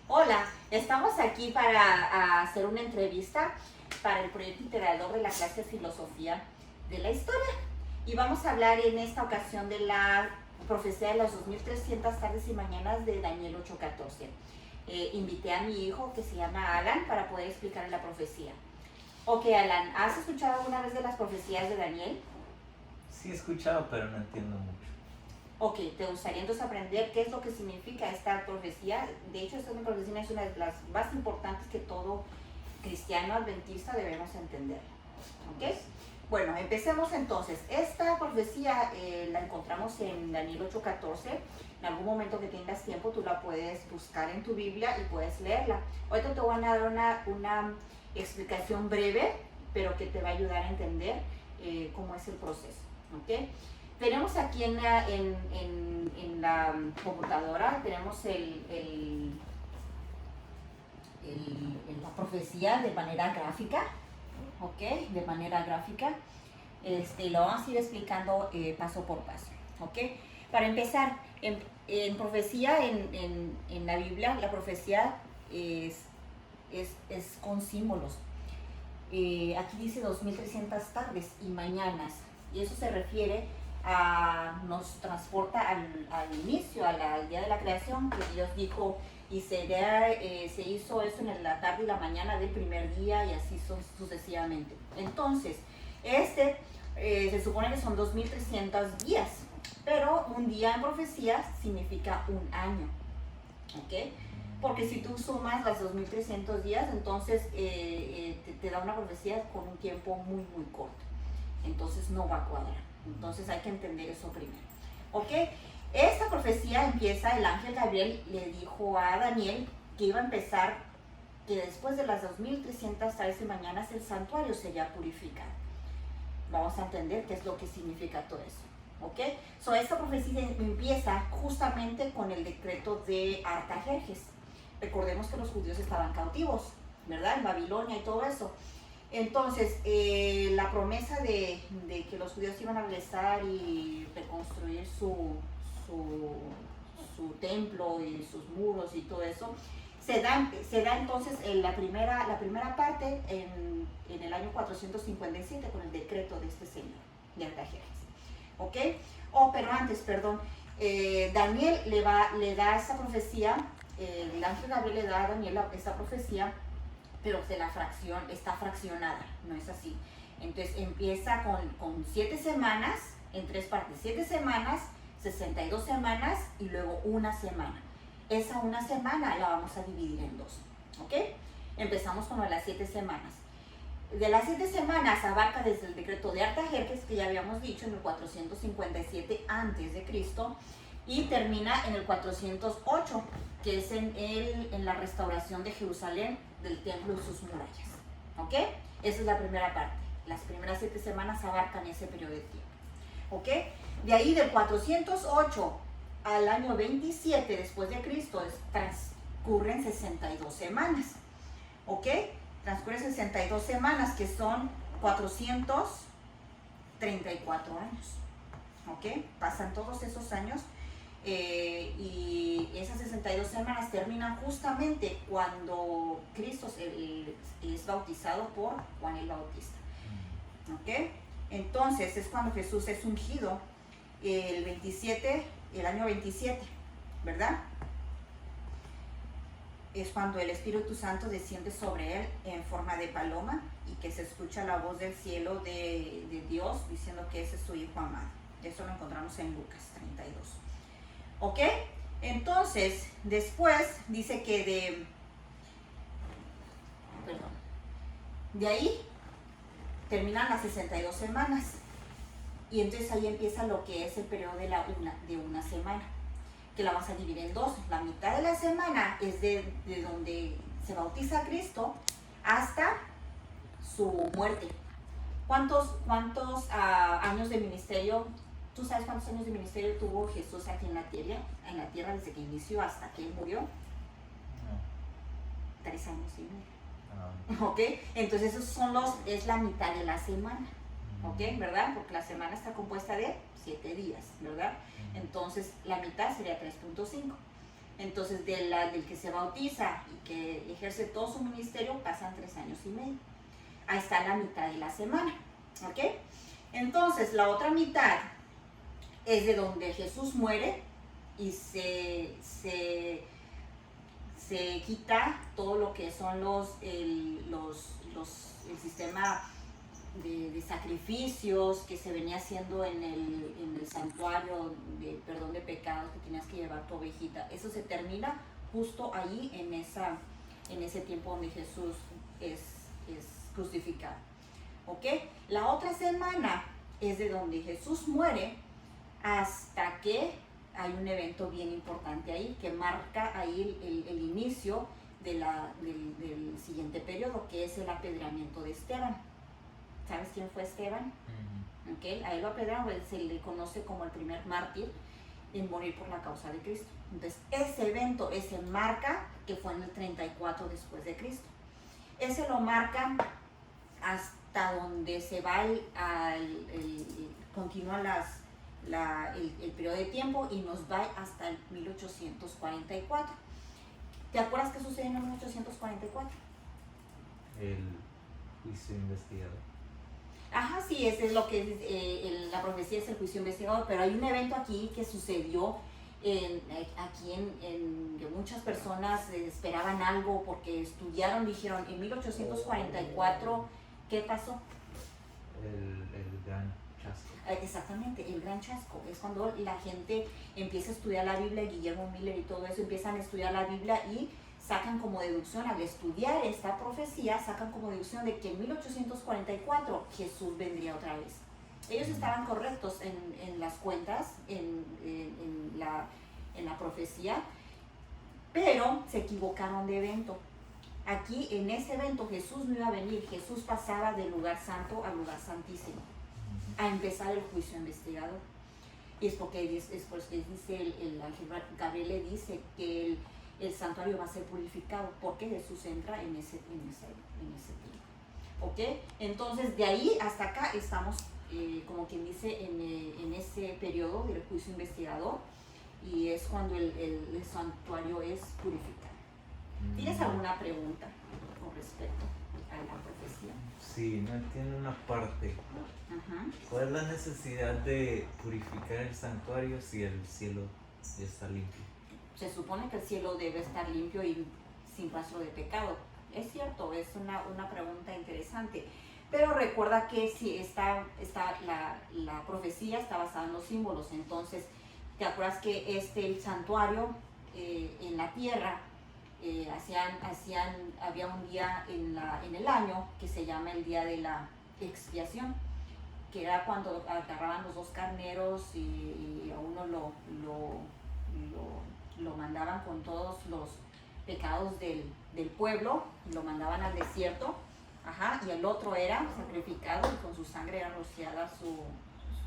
Hola, estamos aquí para hacer una entrevista para el proyecto integrador de la clase de filosofía de la historia. Y vamos a hablar en esta ocasión de la profecía de las 2300 tardes y mañanas de Daniel 8:14. Invité a mi hijo, que se llama Alan, para poder explicar la profecía. Ok, Alan, ¿has escuchado alguna vez de las profecías de Daniel? Sí he escuchado, pero no entiendo mucho. Ok, ¿te gustaría entonces aprender qué es lo que significa esta profecía? De hecho, esta profecía es una de las más importantes que todo cristiano adventista debemos entender. ¿Ok? Bueno, empecemos entonces. Esta profecía la encontramos en Daniel 8:14. En algún momento que tengas tiempo, tú la puedes buscar en tu Biblia y puedes leerla. Ahorita te voy a dar una explicación breve, pero que te va a ayudar a entender cómo es el proceso. ¿Ok? Tenemos aquí en la computadora, tenemos la profecía de manera gráfica, ¿ok? De manera gráfica. Lo vamos a ir explicando paso por paso, ¿ok? Para empezar, en profecía, en la Biblia, la profecía es con símbolos. Aquí dice 2300 tardes y mañanas, y eso se refiere nos transporta al inicio, al día de la creación, que Dios dijo, y se hizo eso en la tarde y la mañana del primer día, y así sucesivamente. Entonces, se supone que son 2300 días, pero un día en profecía significa un año, ¿ok? Porque si tú sumas las 2300 días, entonces te da una profecía con un tiempo muy, muy corto. Entonces no va a cuadrar. Entonces hay que entender eso primero. ¿Ok? Esta profecía empieza, el ángel Gabriel le dijo a Daniel que iba a empezar, que después de las 2300 tardes y mañanas el santuario sería purificado. Vamos a entender qué es lo que significa todo eso. ¿Ok? Esta profecía empieza justamente con el decreto de Artajerjes. Recordemos que los judíos estaban cautivos, ¿verdad? En Babilonia y todo eso. Entonces, la promesa de que los judíos iban a regresar y reconstruir su templo y sus muros y todo eso, se da entonces en la primera parte en el año 457 con el decreto de este señor, de Artajerjes. ¿Ok? Pero antes, perdón, Daniel le da esa profecía, el ángel Gabriel le da a Daniel esta profecía, pero está fraccionada, no es así. Entonces empieza con 7 semanas, en 3 partes, 7 semanas, 62 semanas y luego una semana. Esa una semana la vamos a dividir en 2, ¿ok? Empezamos con las 7 semanas. De las 7 semanas abarca desde el decreto de Artajerjes, que ya habíamos dicho, en el 457 a.C., y termina en el 408, que es en la restauración de Jerusalén, del templo y sus murallas. ¿Ok? Esa es la primera parte. Las primeras 7 semanas abarcan ese periodo de tiempo. ¿Ok? De ahí, del 408 al año 27 después de Cristo, transcurren 62 semanas. ¿Ok? Transcurren 62 semanas, que son 434 años. ¿Ok? Pasan todos esos años. Y esas 62 semanas terminan justamente cuando Cristo es bautizado por Juan el Bautista. ¿Ok? Entonces es cuando Jesús es ungido el año 27, ¿verdad? Es cuando el Espíritu Santo desciende sobre él en forma de paloma y que se escucha la voz del cielo de Dios diciendo que ese es su Hijo amado. Eso lo encontramos en Lucas 32. ¿Ok? Entonces, después dice que de ahí terminan las 62 semanas. Y entonces ahí empieza lo que es el periodo de una semana, que la vamos a dividir en 2. La mitad de la semana es de donde se bautiza a Cristo hasta su muerte. ¿Cuántos años de ministerio? ¿Tú sabes cuántos años de ministerio tuvo Jesús aquí en la tierra desde que inició hasta que él murió? No. 3 años y medio. ¿Ok? Entonces es la mitad de la semana. ¿Ok? ¿Verdad? Porque la semana está compuesta de 7 días, ¿verdad? Entonces la mitad sería 3.5. Entonces, del que se bautiza y que ejerce todo su ministerio, pasan 3 años y medio. Ahí está la mitad de la semana, ¿ok? Entonces, la otra mitad es de donde Jesús muere y se quita todo lo que son el sistema de sacrificios que se venía haciendo en el santuario de perdón de pecados, que tenías que llevar tu ovejita. Eso se termina justo ahí en ese tiempo donde Jesús es crucificado. ¿Ok? La otra semana es de donde Jesús muere hasta que hay un evento bien importante ahí que marca ahí el inicio del siguiente periodo, que es el apedreamiento de Esteban. ¿Sabes quién fue Esteban? ¿Okay? A él lo apedrearon, se le conoce como el primer mártir en morir por la causa de Cristo. Entonces, ese evento, ese marca que fue en el 34 después de Cristo. Ese lo marcan hasta donde se va continúa el periodo de tiempo y nos va hasta el 1844. ¿Te acuerdas qué sucedió en el 1844? El juicio investigador. Ajá, sí, ese es lo que la profecía es el juicio investigador, pero hay un evento aquí que sucedió que muchas personas esperaban algo porque estudiaron, dijeron, en 1844, ¿qué pasó? El gran chasco. Exactamente, el gran chasco. Es cuando la gente empieza a estudiar la Biblia, Guillermo Miller y todo eso, empiezan a estudiar la Biblia y sacan como deducción, al estudiar esta profecía, sacan como deducción de que en 1844 Jesús vendría otra vez. Ellos estaban correctos en las cuentas, en la profecía, pero se equivocaron de evento. Aquí, en ese evento, Jesús no iba a venir, Jesús pasaba del lugar santo al lugar santísimo, a empezar el juicio investigador. Y es porque dice el ángel Gabriel le dice que el santuario va a ser purificado porque Jesús entra en ese tiempo. ¿Ok? Entonces, de ahí hasta acá estamos, como quien dice, en ese periodo del juicio investigador, y es cuando el santuario es purificado. ¿Tienes alguna pregunta con respecto a la profecía? Sí, no entiendo una parte. Ajá. ¿Cuál es la necesidad de purificar el santuario si el cielo está limpio? Se supone que el cielo debe estar limpio y sin rastro de pecado. Es cierto, es una pregunta interesante. Pero recuerda que si la profecía está basada en los símbolos. Entonces, ¿te acuerdas que el santuario en la tierra había un día en el año que se llama el día de la expiación, que era cuando agarraban los 2 carneros y a uno lo mandaban con todos los pecados del pueblo, y lo mandaban al desierto, y el otro era sacrificado y con su sangre era rociada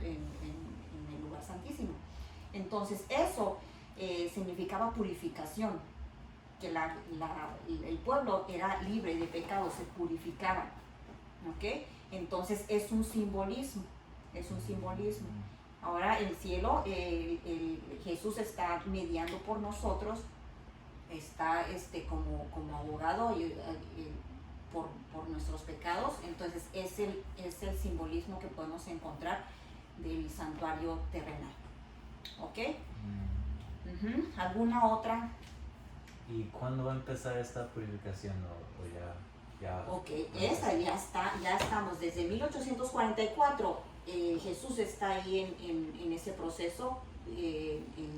en el lugar santísimo. Entonces eso significaba purificación, que el pueblo era libre de pecado, se purificaba. ¿Ok? Entonces es un simbolismo. Ahora el cielo, Jesús está mediando por nosotros, está como abogado por nuestros pecados. Entonces es el simbolismo que podemos encontrar del santuario terrenal. ¿Ok? ¿Alguna otra? ¿Y cuándo va a empezar esta purificación? ¿O ya? Ok, esa ya estamos desde 1844. Jesús está ahí en ese proceso del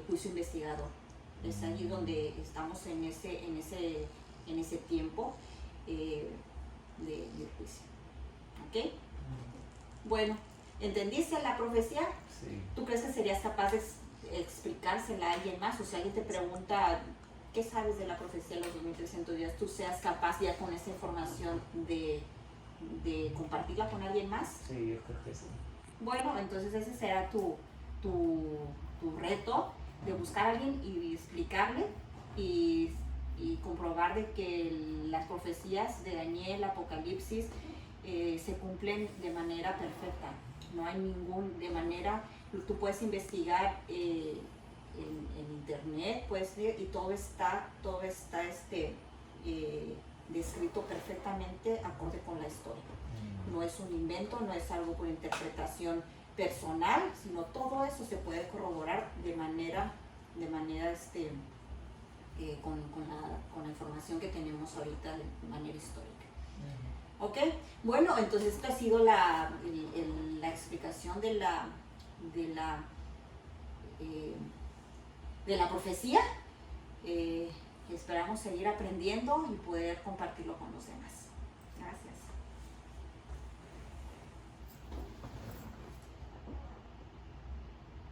juicio investigador. Es allí donde estamos en ese tiempo de juicio. ¿Ok? Bueno, ¿entendiste la profecía? Sí. ¿Tú crees que serías capaz de explicársela a alguien más? O si alguien te pregunta, ¿qué sabes de la profecía de los 2300 días? ¿Tú seas capaz ya con esa información de compartirla con alguien más? Sí, yo creo que sí. Bueno, entonces ese será tu reto, de buscar a alguien y explicarle y comprobar de que las profecías de Daniel, Apocalipsis, se cumplen de manera perfecta. No hay de manera, tú puedes investigar en internet, pues, y todo está descrito perfectamente acorde con la historia. No es un invento, no es algo por interpretación personal, sino todo eso se puede corroborar de manera con la información que tenemos ahorita de manera histórica. ¿Ok? Bueno, entonces esta ha sido la explicación de la profecía. Esperamos seguir aprendiendo y poder compartirlo con los demás.